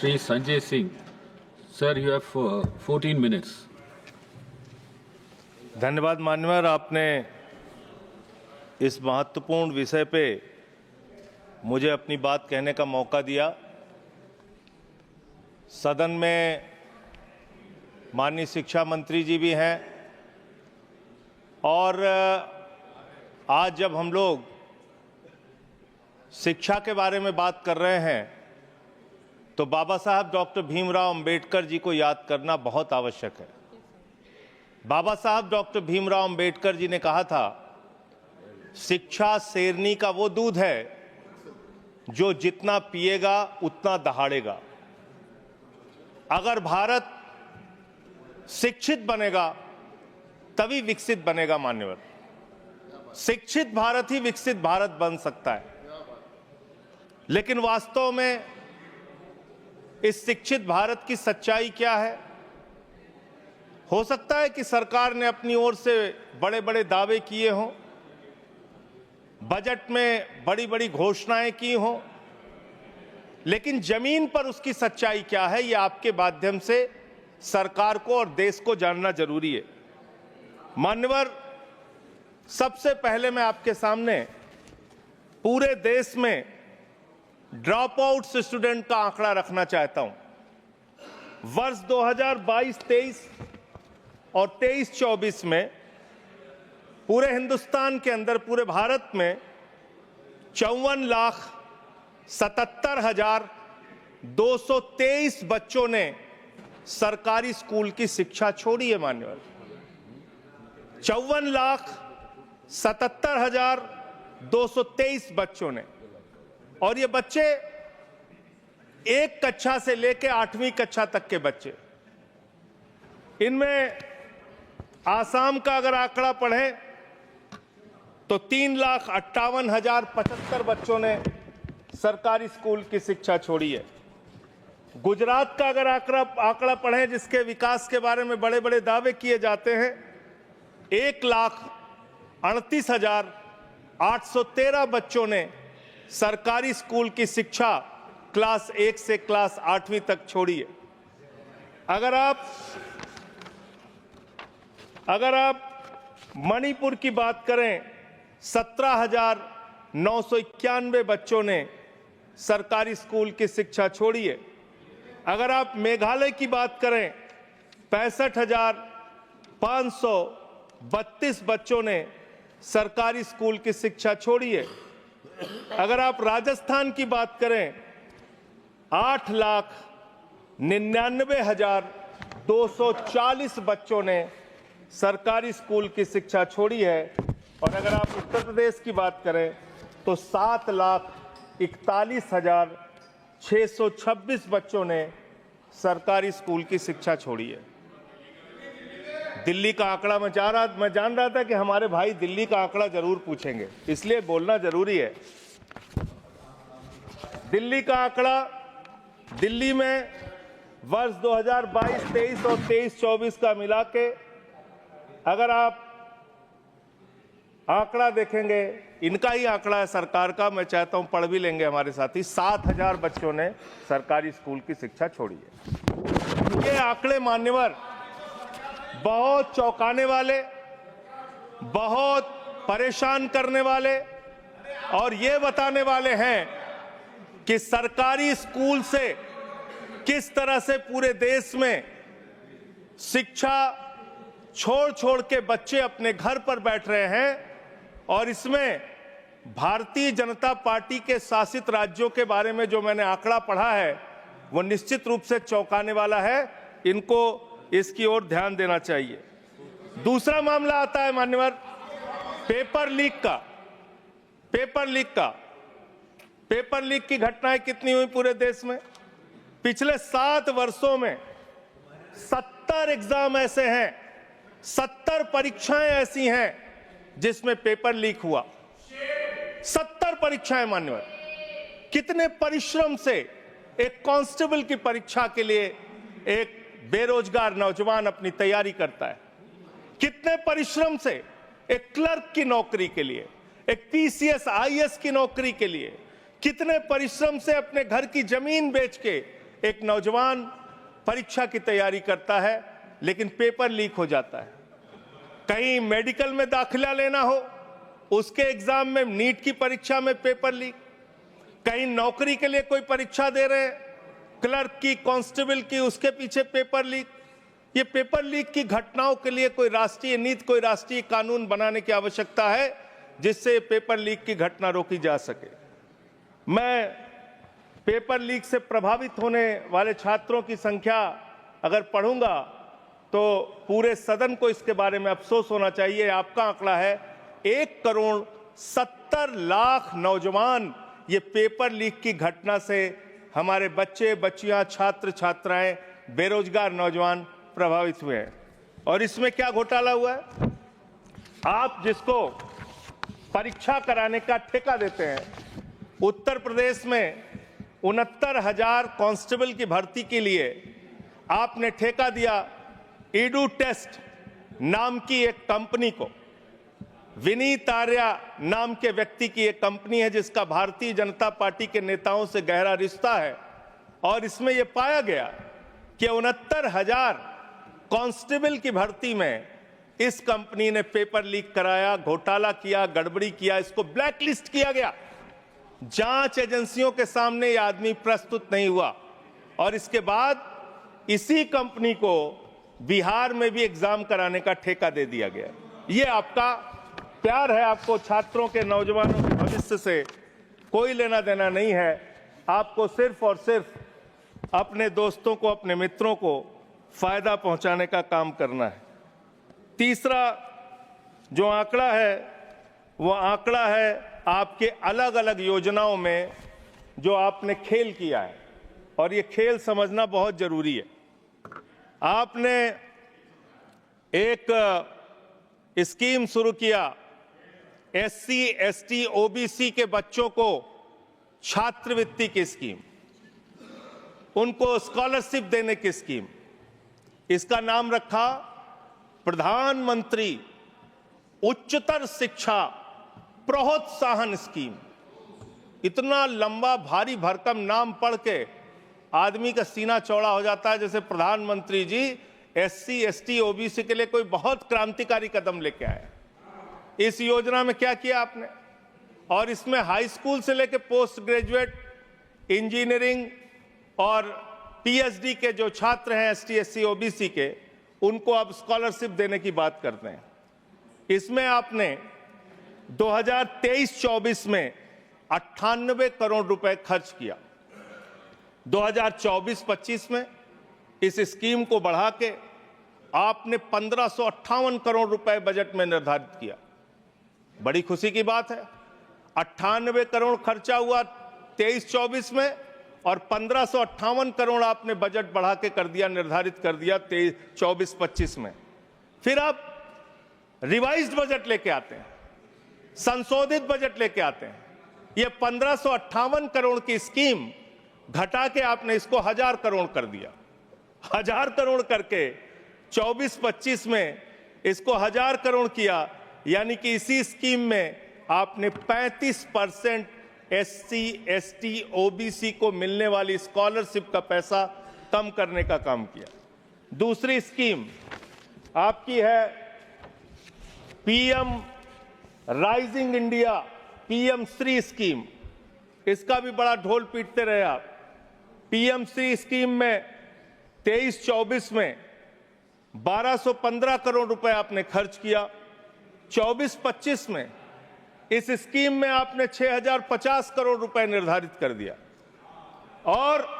Shri Sanjay Singh. Sir, you have 14 minutes. धन्यवाद मान्यवर, आपने इस महत्वपूर्ण विषय पे मुझे अपनी बात कहने का मौका दिया। सदन में माननीय शिक्षा मंत्री जी भी हैं और आज जब हम लोग शिक्षा के बारे में बात कर रहे हैं तो बाबा साहब डॉक्टर भीमराव अंबेडकर जी को याद करना बहुत आवश्यक है। बाबा साहब डॉक्टर भीमराव अंबेडकर जी ने कहा था, शिक्षा शेरनी का वो दूध है जो जितना पिएगा उतना दहाड़ेगा। अगर भारत शिक्षित बनेगा तभी विकसित बनेगा मान्यवर। शिक्षित भारत ही विकसित भारत बन सकता है। लेकिन वास्तव में इस शिक्षित भारत की सच्चाई क्या है? हो सकता है कि सरकार ने अपनी ओर से बड़े बड़े दावे किए हों, बजट में बड़ी बड़ी घोषणाएं की हों, लेकिन जमीन पर उसकी सच्चाई क्या है, ये आपके माध्यम से सरकार को और देश को जानना जरूरी है। मान्यवर, सबसे पहले मैं आपके सामने पूरे देश में ड्रॉप आउट स्टूडेंट का आंकड़ा रखना चाहता हूं। वर्ष 2022-23 और 23-24 में पूरे हिंदुस्तान के अंदर, पूरे भारत में 54,77,223 बच्चों ने सरकारी स्कूल की शिक्षा छोड़ी है मान्यवर। 54,77,223 बच्चों ने, और ये बच्चे एक कक्षा से लेकर 8वीं कक्षा तक के बच्चे। इनमें आसाम का अगर आंकड़ा पढ़ें तो 3,58,075 बच्चों ने सरकारी स्कूल की शिक्षा छोड़ी है। गुजरात का अगर आंकड़ा पढ़ें, जिसके विकास के बारे में बड़े बड़े दावे किए जाते हैं, 1,38,813 बच्चों ने सरकारी स्कूल की शिक्षा क्लास 1 से क्लास 8वीं तक छोड़ी है। अगर आप मणिपुर की बात करें, 17,991 बच्चों ने सरकारी स्कूल की शिक्षा छोड़ी है। अगर आप मेघालय की बात करें, 65,532 बच्चों ने सरकारी स्कूल की शिक्षा छोड़ी है। अगर आप राजस्थान की बात करें, 8,99,240 बच्चों ने सरकारी स्कूल की शिक्षा छोड़ी है। और अगर आप उत्तर प्रदेश की बात करें तो 7,41,626 बच्चों ने सरकारी स्कूल की शिक्षा छोड़ी है। दिल्ली का आंकड़ा मैं जान रहा था कि हमारे भाई दिल्ली का आंकड़ा जरूर पूछेंगे, इसलिए बोलना जरूरी है। दिल्ली का आंकड़ा, दिल्ली में वर्ष 2022-23 और 23-24 का मिला के अगर आप आंकड़ा देखेंगे, इनका ही आंकड़ा है सरकार का, मैं चाहता हूं पढ़ भी लेंगे हमारे साथी, 7,000 बच्चों ने सरकारी स्कूल की शिक्षा छोड़ी है। ये आंकड़े मान्यवर बहुत चौंकाने वाले, बहुत परेशान करने वाले और ये बताने वाले हैं कि सरकारी स्कूल से किस तरह से पूरे देश में शिक्षा छोड़ के बच्चे अपने घर पर बैठ रहे हैं। और इसमें भारतीय जनता पार्टी के शासित राज्यों के बारे में जो मैंने आंकड़ा पढ़ा है वो निश्चित रूप से चौंकाने वाला है। इनको इसकी ओर ध्यान देना चाहिए। दूसरा मामला आता है मान्यवर पेपर लीक की घटनाएं कितनी हुई पूरे देश में? पिछले 7 वर्षों में 70 एग्जाम ऐसे हैं, 70 परीक्षाएं ऐसी हैं जिसमें पेपर लीक हुआ। 70 परीक्षाएं मान्यवर। कितने परिश्रम से एक कांस्टेबल की परीक्षा के लिए एक बेरोजगार नौजवान अपनी तैयारी करता है। कितने परिश्रम से एक क्लर्क की नौकरी के लिए, एक पीसीएस आईएएस की नौकरी के लिए, कितने परिश्रम से अपने घर की जमीन बेच के एक नौजवान परीक्षा की तैयारी करता है लेकिन पेपर लीक हो जाता है। कहीं मेडिकल में दाखिला लेना हो, उसके एग्जाम में, नीट की परीक्षा में पेपर लीक, कहीं नौकरी के लिए कोई परीक्षा दे रहे हैं, क्लर्क की, कांस्टेबल की, उसके पीछे पेपर लीक। ये पेपर लीक की घटनाओं के लिए कोई राष्ट्रीय नीति, कोई राष्ट्रीय कानून बनाने की आवश्यकता है जिससे पेपर लीक की घटना रोकी जा सके। मैं पेपर लीक से प्रभावित होने वाले छात्रों की संख्या अगर पढ़ूंगा तो पूरे सदन को इसके बारे में अफसोस होना चाहिए। आपका आंकड़ा है 1,70,00,000 नौजवान ये पेपर लीक की घटना से, हमारे बच्चे, बच्चियां, छात्र, छात्राएं, बेरोजगार नौजवान प्रभावित हुए हैं। और इसमें क्या घोटाला हुआ है? आप जिसको परीक्षा कराने का ठेका देते हैं, उत्तर प्रदेश में 69,000 कांस्टेबल की भर्ती के लिए आपने ठेका दिया ईडू टेस्ट नाम की एक कंपनी को। विनीत आर्या नाम के व्यक्ति की एक कंपनी है जिसका भारतीय जनता पार्टी के नेताओं से गहरा रिश्ता है। और इसमें यह पाया गया कि 69,000 कांस्टेबल की भर्ती में इस कंपनी ने पेपर लीक कराया, घोटाला किया, गड़बड़ी किया, इसको ब्लैकलिस्ट किया गया। जांच एजेंसियों के सामने यह आदमी प्रस्तुत नहीं हुआ और इसके बाद इसी कंपनी को बिहार में भी एग्जाम कराने का ठेका दे दिया गया। यह आपका प्यार है, आपको छात्रों के, नौजवानों के भविष्य से कोई लेना देना नहीं है। आपको सिर्फ और सिर्फ अपने दोस्तों को, अपने मित्रों को फायदा पहुंचाने का काम करना है। तीसरा जो आंकड़ा है वो आंकड़ा है आपके अलग अलग योजनाओं में जो आपने खेल किया है, और ये खेल समझना बहुत जरूरी है। आपने एक स्कीम शुरू किया, SC, ST, OBC के बच्चों को छात्रवृत्ति की स्कीम, उनको स्कॉलरशिप देने की स्कीम। इसका नाम रखा प्रधानमंत्री उच्चतर शिक्षा प्रोत्साहन स्कीम। इतना लंबा भारी भरकम नाम पढ़ के आदमी का सीना चौड़ा हो जाता है, जैसे प्रधानमंत्री जी SC, ST, OBC के लिए कोई बहुत क्रांतिकारी कदम लेके आए। इस योजना में क्या किया आपने? और इसमें हाई स्कूल से लेकर पोस्ट ग्रेजुएट, इंजीनियरिंग और PhD के जो छात्र हैं ST, SC, OBC के, उनको अब स्कॉलरशिप देने की बात करते हैं। इसमें आपने 2023-24 में 98 करोड़ रुपए खर्च किया। 2024-25 में इस स्कीम को बढ़ा के आपने 1558 करोड़ रुपए बजट में निर्धारित किया। बड़ी खुशी की बात है। 98 करोड़ खर्चा हुआ 23-24 में और 1558 करोड़ आपने बजट बढ़ा के कर दिया, निर्धारित कर दिया 24-25 में। फिर आप रिवाइज्ड बजट लेके आते हैं, संशोधित बजट लेके आते हैं। ये 1558 करोड़ की स्कीम घटा के आपने इसको 1000 करोड़ कर दिया। 1000 करोड़ करके 24-25 में इसको 1000 करोड़ किया, यानी कि इसी स्कीम में आपने 35% SC, ST, OBC को मिलने वाली स्कॉलरशिप का पैसा कम करने का काम किया। दूसरी स्कीम आपकी है PM rising India, PM Shri scheme. इसका भी बड़ा ढोल पीटते रहे आप। PM श्री स्कीम में 23-24 में 1215 करोड़ रुपए आपने खर्च किया। 24-25 में इस स्कीम में आपने 6050 करोड़ रुपए निर्धारित कर दिया। और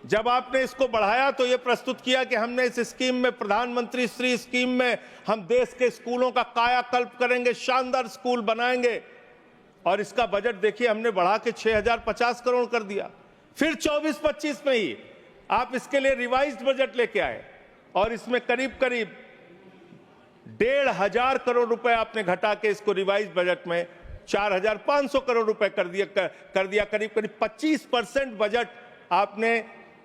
जब आपने इसको बढ़ाया तो यह प्रस्तुत किया कि हमने इस स्कीम में, प्रधानमंत्री श्री स्कीम में, हम देश के स्कूलों का कायाकल्प करेंगे, शानदार स्कूल बनाएंगे। और इसका बजट देखिए, हमने बढ़ा के 6050 करोड़ कर दिया। फिर 24-25 में ही आप इसके लिए रिवाइज्ड बजट लेके आए और इसमें करीब करीब 1500 करोड़ रुपए आपने घटा के इसको रिवाइज्ड बजट में 4500 करोड़ रुपए कर दिया। करीब करीब 25% बजट आपने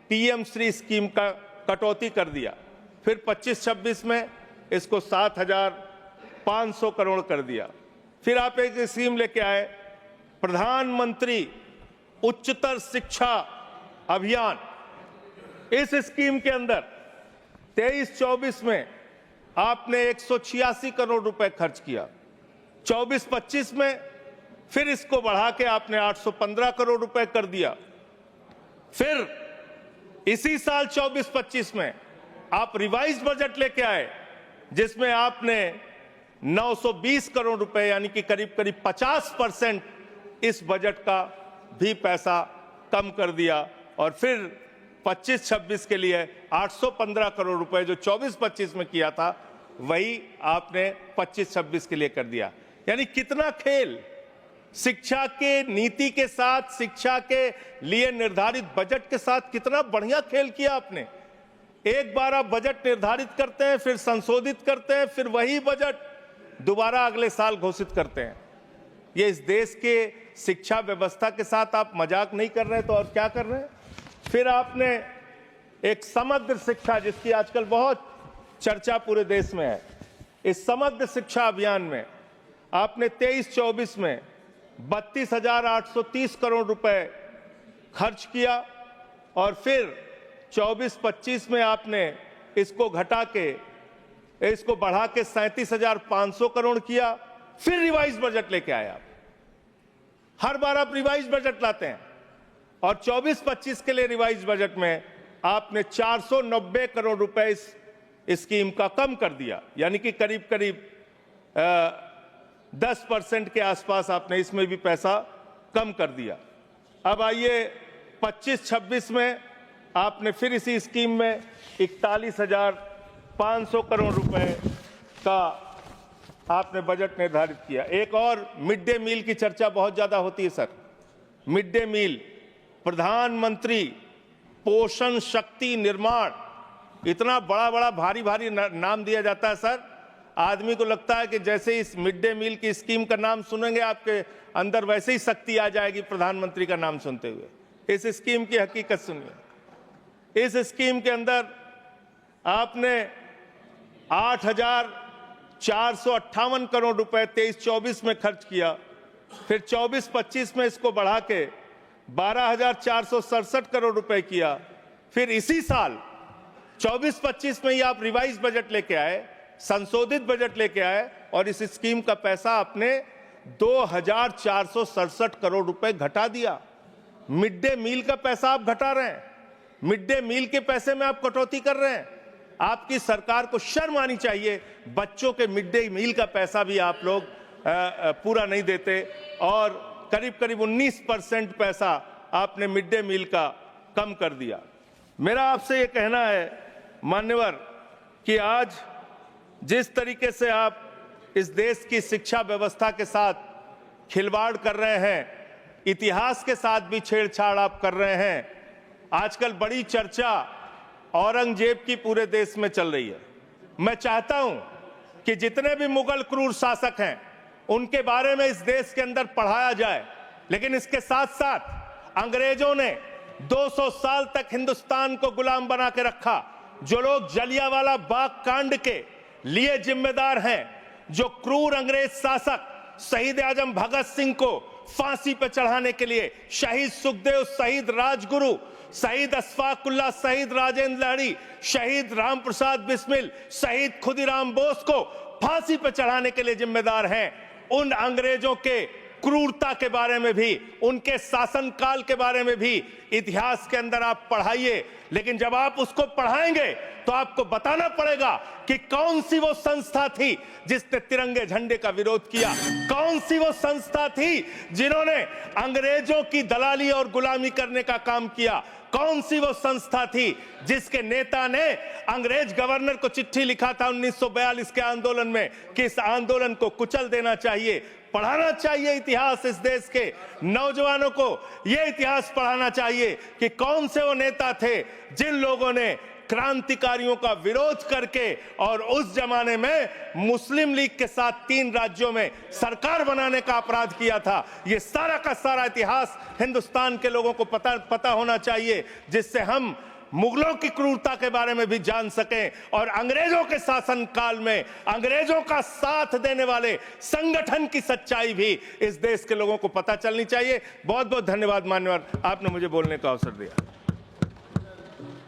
PM श्री स्कीम का कटौती कर दिया। फिर 25-26 में इसको 7500 करोड़ कर दिया। फिर आप एक स्कीम लेके आए, प्रधानमंत्री उच्चतर शिक्षा अभियान। इस स्कीम के अंदर 23-24 में आपने 186 करोड़ रुपए खर्च किया, 24-25 में फिर इसको बढ़ा के आपने 815 करोड़ रुपए कर दिया। फिर इसी साल 24-25 में आप रिवाइज्ड बजट लेके आए जिसमें आपने 920 करोड़ रुपए यानी कि करीब करीब 50% इस बजट का भी पैसा कम कर दिया और फिर 25-26 के लिए 815 करोड़ रुपए जो 24-25 में किया था वही आपने 25-26 के लिए कर दिया। यानी कितना खेल शिक्षा के नीति के साथ, शिक्षा के लिए निर्धारित बजट के साथ कितना बढ़िया खेल किया आपने। एक बार आप बजट निर्धारित करते हैं, फिर संशोधित करते हैं, फिर वही बजट दोबारा अगले साल घोषित करते हैं। ये इस देश के शिक्षा व्यवस्था के साथ आप मजाक नहीं कर रहे तो और क्या कर रहे हैं। फिर आपने एक समग्र शिक्षा जिसकी आजकल बहुत चर्चा पूरे देश में है, इस समग्र शिक्षा अभियान में आपने 23-24 में 32,830 करोड़ रुपए खर्च किया और फिर 24-25 में आपने इसको घटा के इसको बढ़ा के 37,500 करोड़ किया। फिर रिवाइज बजट लेके आए आप। हर बार आप रिवाइज बजट लाते हैं और 24-25 के लिए रिवाइज बजट में आपने 490 करोड़ रुपए इस स्कीम का कम कर दिया, यानी कि करीब करीब 10% के आसपास आपने इसमें भी पैसा कम कर दिया। अब आइए 25-26 में आपने फिर इसी स्कीम में 41,500 करोड़ रुपए का आपने बजट निर्धारित किया। एक और मिड डे मील की चर्चा बहुत ज्यादा होती है सर। मिड डे मील, प्रधानमंत्री पोषण शक्ति निर्माण, इतना बड़ा बड़ा भारी भारी नाम दिया जाता है सर। आदमी को लगता है कि जैसे इस मिड डे मील की स्कीम का नाम सुनेंगे आपके अंदर वैसे ही शक्ति आ जाएगी प्रधानमंत्री का नाम सुनते हुए। इस स्कीम की हकीकत सुनिए। इस स्कीम के अंदर आपने 8,458 करोड़ रुपए 23-24 में खर्च किया, फिर 24-25 में इसको बढ़ा के 12,467 करोड़ रुपए किया। फिर इसी साल 24-25 में ही आप रिवाइज बजट लेके आए, संशोधित बजट लेके आए और इस स्कीम का पैसा आपने 2,467 करोड़ रुपए घटा दिया। मिड डे मील का पैसा आप घटा रहे हैं, मिड डे मील के पैसे में आप कटौती कर रहे हैं। आपकी सरकार को शर्म आनी चाहिए। बच्चों के मिड डे मील का पैसा भी आप लोग पूरा नहीं देते और करीब करीब 19% पैसा आपने मिड डे मील का कम कर दिया। मेरा आपसे ये कहना है मान्यवर कि आज जिस तरीके से आप इस देश की शिक्षा व्यवस्था के साथ खिलवाड़ कर रहे हैं, इतिहास के साथ भी छेड़छाड़ आप कर रहे हैं। आजकल बड़ी चर्चा औरंगजेब की पूरे देश में चल रही है। मैं चाहता हूं कि जितने भी मुगल क्रूर शासक हैं उनके बारे में इस देश के अंदर पढ़ाया जाए, लेकिन इसके साथ साथ अंग्रेजों ने 200 साल तक हिंदुस्तान को गुलाम बना के रखा। जो लोग जलियांवाला बाग कांड के लिए जिम्मेदार हैं, जो क्रूर अंग्रेज शासक शहीद आजम भगत सिंह को फांसी पर चढ़ाने के लिए, शहीद सुखदेव, शहीद राजगुरु, शहीद अशफाकुल्लाह, शहीद राजेंद्र लाहिड़ी, शहीद रामप्रसाद बिस्मिल, शहीद खुदीराम बोस को फांसी पर चढ़ाने के लिए जिम्मेदार हैं, उन अंग्रेजों के क्रूरता के बारे में भी, उनके शासनकाल के बारे में भी इतिहास के अंदर आप पढ़ाइए। लेकिन जब आप उसको पढ़ाएंगे तो आपको बताना पड़ेगा कि कौन सी वो संस्था थी जिसने तिरंगे झंडे का विरोध किया, कौन सी वो संस्था थी जिन्होंने अंग्रेजों की दलाली और गुलामी करने का काम किया, कौन सी वो संस्था थी जिसके नेता ने अंग्रेज गवर्नर को चिट्ठी लिखा था 1942 के आंदोलन में कि इस आंदोलन को कुचल देना चाहिए। पढ़ाना चाहिए इतिहास। इस देश के नौजवानों को यह इतिहास पढ़ाना चाहिए कि कौन से वो नेता थे जिन लोगों ने क्रांतिकारियों का विरोध करके और उस जमाने में मुस्लिम लीग के साथ 3 राज्यों में सरकार बनाने का अपराध किया था। ये सारा का सारा इतिहास हिंदुस्तान के लोगों को पता होना चाहिए, जिससे हम मुगलों की क्रूरता के बारे में भी जान सकें और अंग्रेजों के शासन काल में अंग्रेजों का साथ देने वाले संगठन की सच्चाई भी इस देश के लोगों को पता चलनी चाहिए। बहुत बहुत धन्यवाद मान्यवर, आपने मुझे बोलने का अवसर दिया।